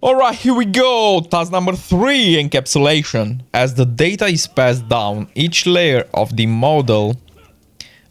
Alright, here we go! Task number 3, encapsulation. As the data is passed down each layer of the model,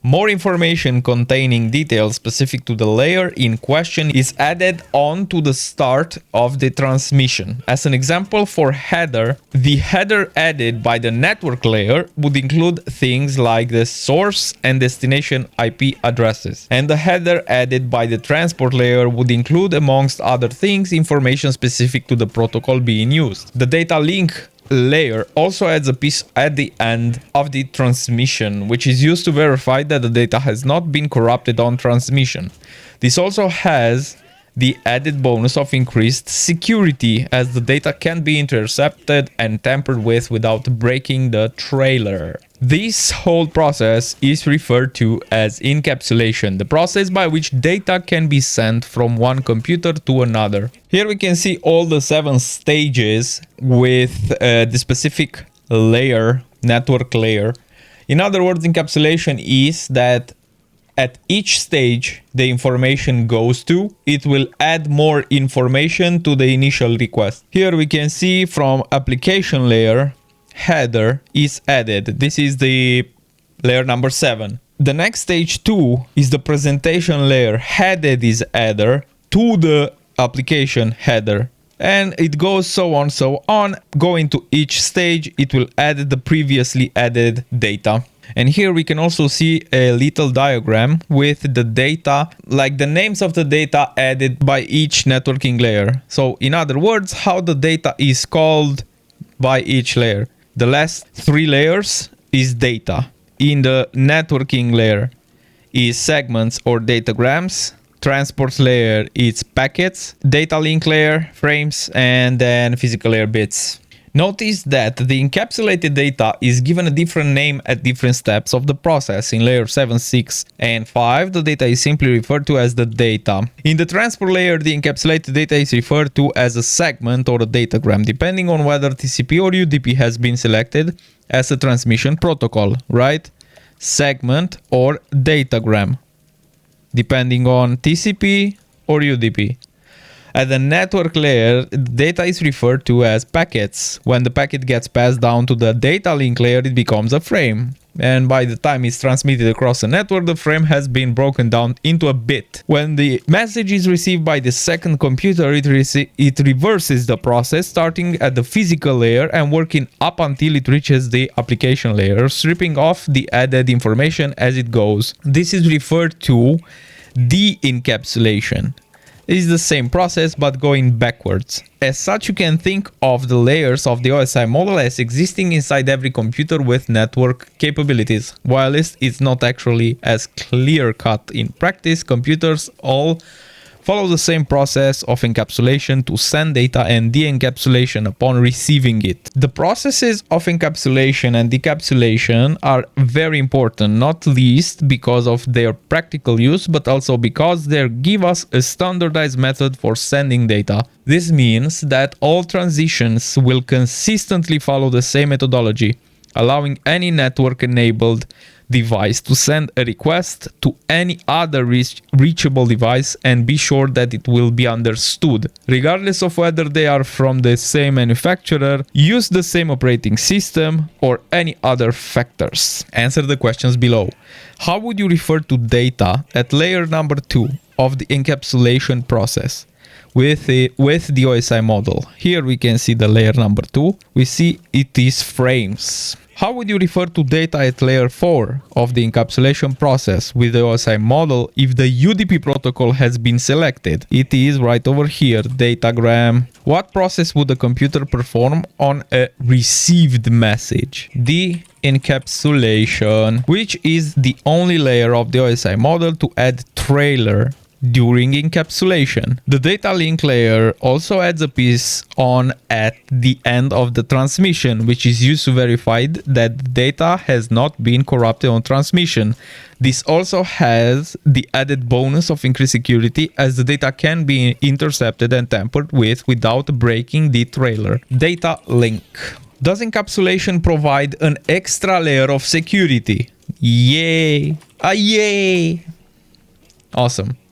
more information containing details specific to the layer in question is added on to the start of the transmission. As an example for header, the header added by the network layer would include things like the source and destination IP addresses. And the header added by the transport layer would include, amongst other things, information specific to the protocol being used. The data link layer also adds a piece at the end of the transmission, which is used to verify that the data has not been corrupted on transmission. This also has the added bonus of increased security, as the data can be intercepted and tampered with without breaking the trailer. This whole process is referred to as encapsulation, the process by which data can be sent from one computer to another. Here we can see all the 7 stages with the specific layer, network layer. In other words, encapsulation is that at each stage the information goes to, it will add more information to the initial request. Here we can see from application layer, header is added. This is the layer number 7. The next stage 2 is the presentation layer. Headed is added to the application header. And it goes so on. Going to each stage, it will add the previously added data. And here we can also see a little diagram with the data, like the names of the data added by each networking layer. So in other words, how the data is called by each layer. The last 3 layers is data. In the networking layer is segments or datagrams. Transport layer is packets. Data link layer, frames, and then physical layer bits. Notice that the encapsulated data is given a different name at different steps of the process. In layer 7, 6, and 5, the data is simply referred to as the data. In the transport layer, the encapsulated data is referred to as a segment or a datagram, depending on whether TCP or UDP has been selected as a transmission protocol, right? Segment or datagram, depending on TCP or UDP. At the network layer, data is referred to as packets. When the packet gets passed down to the data link layer, it becomes a frame. And by the time it's transmitted across the network, the frame has been broken down into a bit. When the message is received by the second computer, it reverses the process, starting at the physical layer and working up until it reaches the application layer, stripping off the added information as it goes. This is referred to de-encapsulation. It is the same process but going backwards. As such, you can think of the layers of the OSI model as existing inside every computer with network capabilities. While it's not actually as clear-cut in practice, computers all follow the same process of encapsulation to send data and de-encapsulation upon receiving it. The processes of encapsulation and decapsulation are very important, not least because of their practical use, but also because they give us a standardized method for sending data. This means that all transitions will consistently follow the same methodology, allowing any network-enabled device to send a request to any other reachable device and be sure that it will be understood, regardless of whether they are from the same manufacturer, use the same operating system, or any other factors. Answer the questions below. How would you refer to data at layer number 2 of the encapsulation process with the OSI model? Here we can see the layer number 2. We see it is frames. How would you refer to data at layer 4 of the encapsulation process with the OSI model if the UDP protocol has been selected? It is right over here, datagram. What process would the computer perform on a received message? The encapsulation, which is the only layer of the OSI model to add trailer during encapsulation. The data link layer also adds a piece on at the end of the transmission, which is used to verify that the data has not been corrupted on transmission. This also has the added bonus of increased security, as the data can be intercepted and tampered with without breaking the trailer. Data link. Does encapsulation provide an extra layer of security? Yay! Yay! Awesome.